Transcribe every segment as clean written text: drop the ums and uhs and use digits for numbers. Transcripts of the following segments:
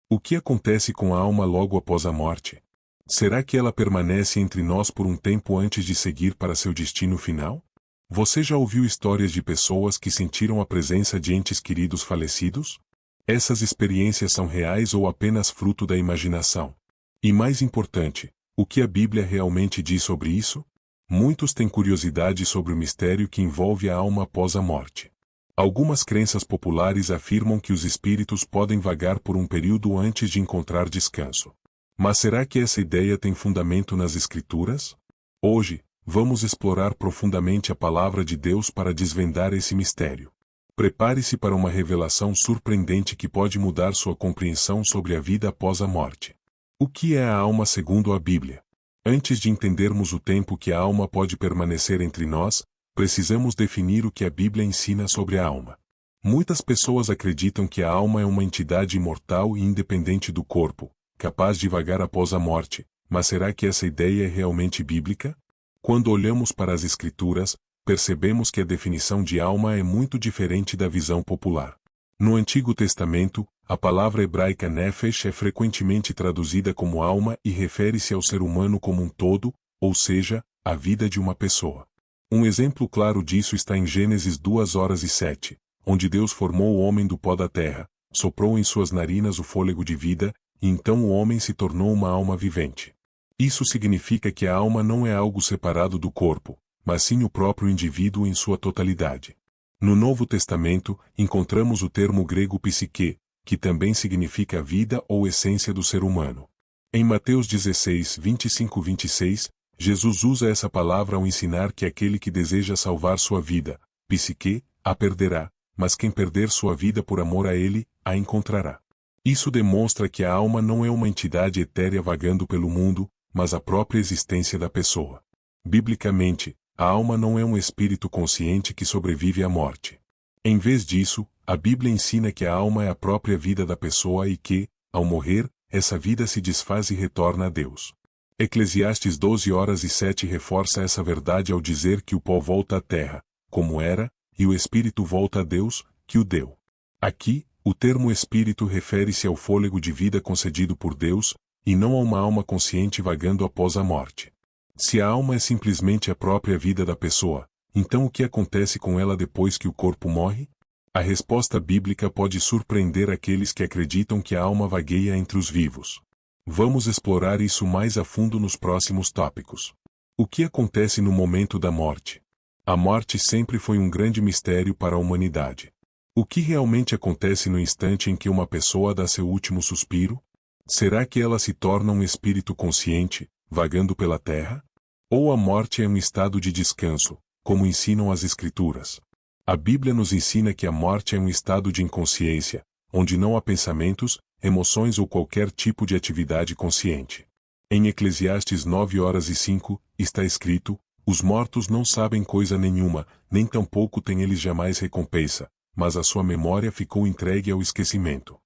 O que acontece com a alma logo após a morte? Será que ela permanece entre nós por um tempo antes de seguir para seu destino final? Você já ouviu histórias de pessoas que sentiram a presença de entes queridos falecidos? Essas experiências são reais ou apenas fruto da imaginação? E mais importante, o que a Bíblia realmente diz sobre isso? Muitos têm curiosidade sobre o mistério que envolve a alma após a morte. Algumas crenças populares afirmam que os espíritos podem vagar por um período antes de encontrar descanso. Mas será que essa ideia tem fundamento nas Escrituras? Hoje, vamos explorar profundamente a palavra de Deus para desvendar esse mistério. Prepare-se para uma revelação surpreendente que pode mudar sua compreensão sobre a vida após a morte. O que é a alma segundo a Bíblia? Antes de entendermos o tempo que a alma pode permanecer entre nós, precisamos definir o que a Bíblia ensina sobre a alma. Muitas pessoas acreditam que a alma é uma entidade imortal e independente do corpo, capaz de vagar após a morte, mas será que essa ideia é realmente bíblica? Quando olhamos para as Escrituras, percebemos que a definição de alma é muito diferente da visão popular. No Antigo Testamento, a palavra hebraica nefesh é frequentemente traduzida como alma e refere-se ao ser humano como um todo, ou seja, a vida de uma pessoa. Um exemplo claro disso está em Gênesis 2:7, onde Deus formou o homem do pó da terra, soprou em suas narinas o fôlego de vida, e então o homem se tornou uma alma vivente. Isso significa que a alma não é algo separado do corpo, mas sim o próprio indivíduo em sua totalidade. No Novo Testamento, encontramos o termo grego psique, que também significa vida ou essência do ser humano. Em Mateus 16:25-26, Jesus usa essa palavra ao ensinar que aquele que deseja salvar sua vida, psique, a perderá, mas quem perder sua vida por amor a ele, a encontrará. Isso demonstra que a alma não é uma entidade etérea vagando pelo mundo, mas a própria existência da pessoa. Biblicamente, a alma não é um espírito consciente que sobrevive à morte. Em vez disso, a Bíblia ensina que a alma é a própria vida da pessoa e que, ao morrer, essa vida se desfaz e retorna a Deus. Eclesiastes 12:7 reforça essa verdade ao dizer que o pó volta à terra, como era, e o espírito volta a Deus, que o deu. Aqui, o termo espírito refere-se ao fôlego de vida concedido por Deus, e não a uma alma consciente vagando após a morte. Se a alma é simplesmente a própria vida da pessoa, então o que acontece com ela depois que o corpo morre? A resposta bíblica pode surpreender aqueles que acreditam que a alma vagueia entre os vivos. Vamos explorar isso mais a fundo nos próximos tópicos. O que acontece no momento da morte? A morte sempre foi um grande mistério para a humanidade. O que realmente acontece no instante em que uma pessoa dá seu último suspiro? Será que ela se torna um espírito consciente, vagando pela terra? Ou a morte é um estado de descanso, como ensinam as Escrituras? A Bíblia nos ensina que a morte é um estado de inconsciência, onde não há pensamentos, emoções ou qualquer tipo de atividade consciente. Em Eclesiastes 9:5, está escrito: os mortos não sabem coisa nenhuma, nem tampouco têm eles jamais recompensa, mas a sua memória ficou entregue ao esquecimento.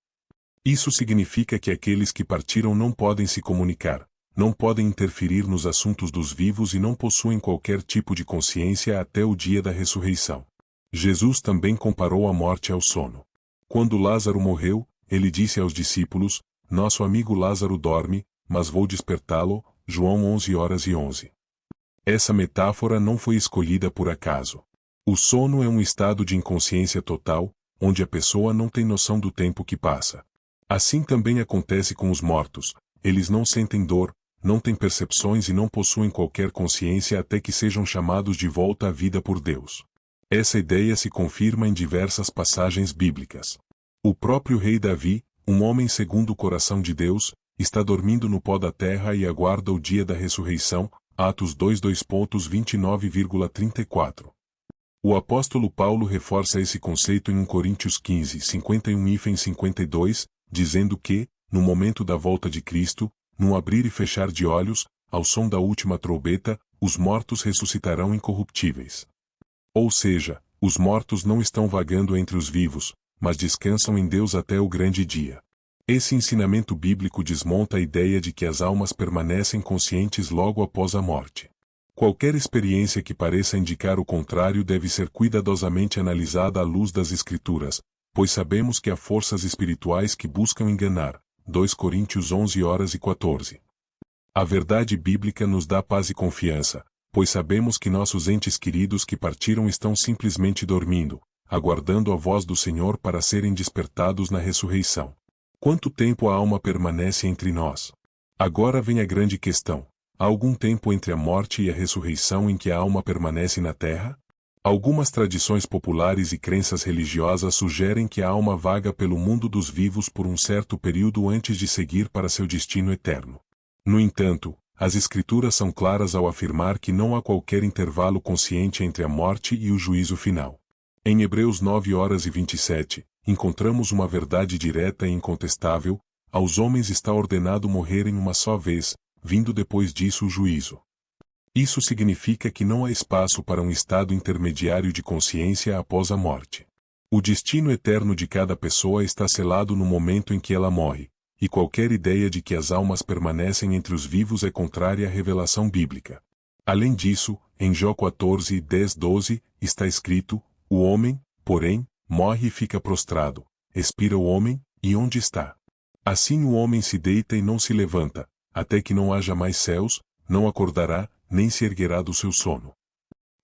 Isso significa que aqueles que partiram não podem se comunicar, não podem interferir nos assuntos dos vivos e não possuem qualquer tipo de consciência até o dia da ressurreição. Jesus também comparou a morte ao sono. Quando Lázaro morreu, ele disse aos discípulos: nosso amigo Lázaro dorme, mas vou despertá-lo. João 11:11. Essa metáfora não foi escolhida por acaso. O sono é um estado de inconsciência total, onde a pessoa não tem noção do tempo que passa. Assim também acontece com os mortos, eles não sentem dor, não têm percepções e não possuem qualquer consciência até que sejam chamados de volta à vida por Deus. Essa ideia se confirma em diversas passagens bíblicas. O próprio rei Davi, um homem segundo o coração de Deus, está dormindo no pó da terra e aguarda o dia da ressurreição, Atos 2:29,34. O apóstolo Paulo reforça esse conceito em 1 Coríntios 15:51-52, dizendo que, no momento da volta de Cristo, num abrir e fechar de olhos, ao som da última trombeta, os mortos ressuscitarão incorruptíveis. Ou seja, os mortos não estão vagando entre os vivos, mas descansam em Deus até o grande dia. Esse ensinamento bíblico desmonta a ideia de que as almas permanecem conscientes logo após a morte. Qualquer experiência que pareça indicar o contrário deve ser cuidadosamente analisada à luz das Escrituras, pois sabemos que há forças espirituais que buscam enganar, 2 Coríntios 11h14. A verdade bíblica nos dá paz e confiança, pois sabemos que nossos entes queridos que partiram estão simplesmente dormindo, aguardando a voz do Senhor para serem despertados na ressurreição. Quanto tempo a alma permanece entre nós? Agora vem a grande questão. Há algum tempo entre a morte e a ressurreição em que a alma permanece na terra? Algumas tradições populares e crenças religiosas sugerem que a alma vaga pelo mundo dos vivos por um certo período antes de seguir para seu destino eterno. No entanto, as Escrituras são claras ao afirmar que não há qualquer intervalo consciente entre a morte e o juízo final. Em Hebreus 9h27, encontramos uma verdade direta e incontestável: aos homens está ordenado morrerem uma só vez, vindo depois disso o juízo. Isso significa que não há espaço para um estado intermediário de consciência após a morte. O destino eterno de cada pessoa está selado no momento em que ela morre, e qualquer ideia de que as almas permanecem entre os vivos é contrária à revelação bíblica. Além disso, em Jó 14:10-12, está escrito: o homem, porém, morre e fica prostrado. Expira o homem, e onde está? Assim o homem se deita e não se levanta, até que não haja mais céus, não acordará, nem se erguerá do seu sono.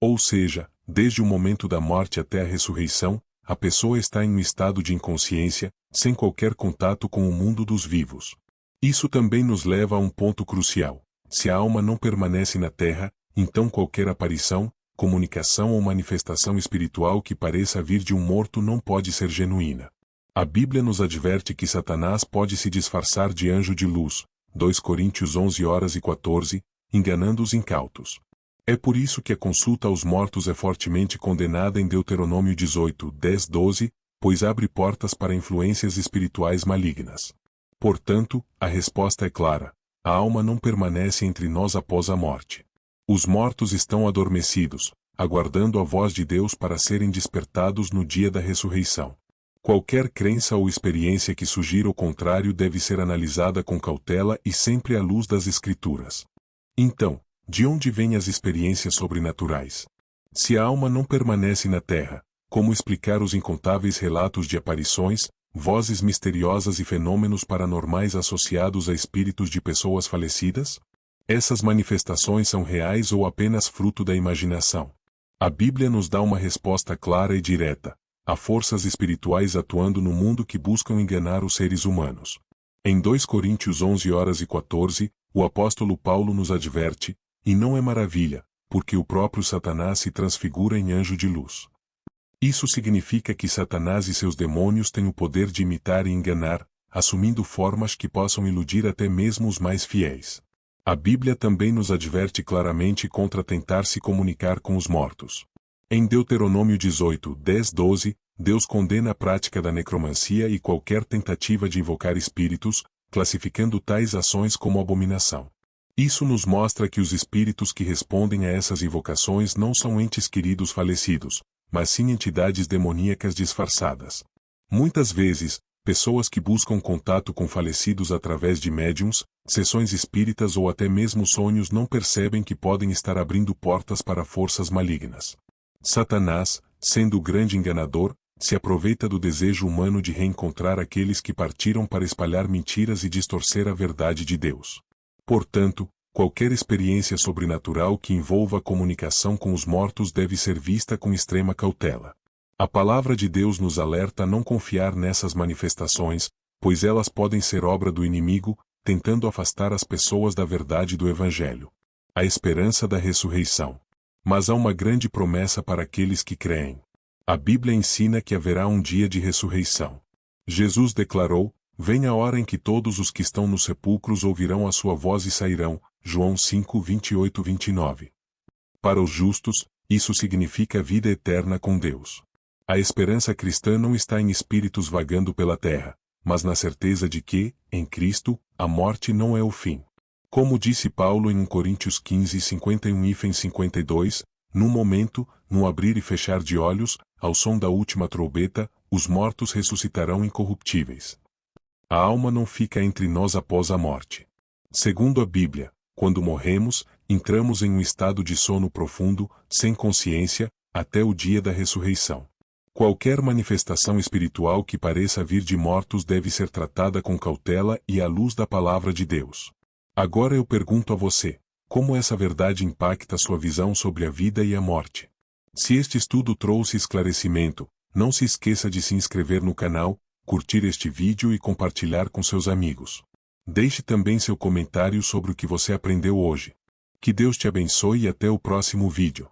Ou seja, desde o momento da morte até a ressurreição, a pessoa está em um estado de inconsciência, sem qualquer contato com o mundo dos vivos. Isso também nos leva a um ponto crucial. Se a alma não permanece na terra, então qualquer aparição, comunicação ou manifestação espiritual que pareça vir de um morto não pode ser genuína. A Bíblia nos adverte que Satanás pode se disfarçar de anjo de luz, 2 Coríntios 11h14, enganando os incautos. É por isso que a consulta aos mortos é fortemente condenada em Deuteronômio 18:10-12, pois abre portas para influências espirituais malignas. Portanto, a resposta é clara: a alma não permanece entre nós após a morte. Os mortos estão adormecidos, aguardando a voz de Deus para serem despertados no dia da ressurreição. Qualquer crença ou experiência que sugira o contrário deve ser analisada com cautela e sempre à luz das Escrituras. Então, de onde vêm as experiências sobrenaturais? Se a alma não permanece na terra, como explicar os incontáveis relatos de aparições, vozes misteriosas e fenômenos paranormais associados a espíritos de pessoas falecidas? Essas manifestações são reais ou apenas fruto da imaginação? A Bíblia nos dá uma resposta clara e direta: há forças espirituais atuando no mundo que buscam enganar os seres humanos. Em 2 Coríntios 11h14, o apóstolo Paulo nos adverte: e não é maravilha, porque o próprio Satanás se transfigura em anjo de luz. Isso significa que Satanás e seus demônios têm o poder de imitar e enganar, assumindo formas que possam iludir até mesmo os mais fiéis. A Bíblia também nos adverte claramente contra tentar se comunicar com os mortos. Em Deuteronômio 18:10-12, Deus condena a prática da necromancia e qualquer tentativa de invocar espíritos, classificando tais ações como abominação. Isso nos mostra que os espíritos que respondem a essas invocações não são entes queridos falecidos, mas sim entidades demoníacas disfarçadas. Muitas vezes, pessoas que buscam contato com falecidos através de médiuns, sessões espíritas ou até mesmo sonhos não percebem que podem estar abrindo portas para forças malignas. Satanás, sendo o grande enganador, se aproveita do desejo humano de reencontrar aqueles que partiram para espalhar mentiras e distorcer a verdade de Deus. Portanto, qualquer experiência sobrenatural que envolva a comunicação com os mortos deve ser vista com extrema cautela. A palavra de Deus nos alerta a não confiar nessas manifestações, pois elas podem ser obra do inimigo, tentando afastar as pessoas da verdade do Evangelho. A esperança da ressurreição. Mas há uma grande promessa para aqueles que creem. A Bíblia ensina que haverá um dia de ressurreição. Jesus declarou: vem a hora em que todos os que estão nos sepulcros ouvirão a sua voz e sairão. João 5:28-29. Para os justos, isso significa vida eterna com Deus. A esperança cristã não está em espíritos vagando pela terra, mas na certeza de que, em Cristo, a morte não é o fim. Como disse Paulo em 1 Coríntios 15:51-52, num momento, no abrir e fechar de olhos, ao som da última trombeta, os mortos ressuscitarão incorruptíveis. A alma não fica entre nós após a morte. Segundo a Bíblia, quando morremos, entramos em um estado de sono profundo, sem consciência, até o dia da ressurreição. Qualquer manifestação espiritual que pareça vir de mortos deve ser tratada com cautela e à luz da palavra de Deus. Agora eu pergunto a você, como essa verdade impacta sua visão sobre a vida e a morte? Se este estudo trouxe esclarecimento, não se esqueça de se inscrever no canal, curtir este vídeo e compartilhar com seus amigos. Deixe também seu comentário sobre o que você aprendeu hoje. Que Deus te abençoe e até o próximo vídeo.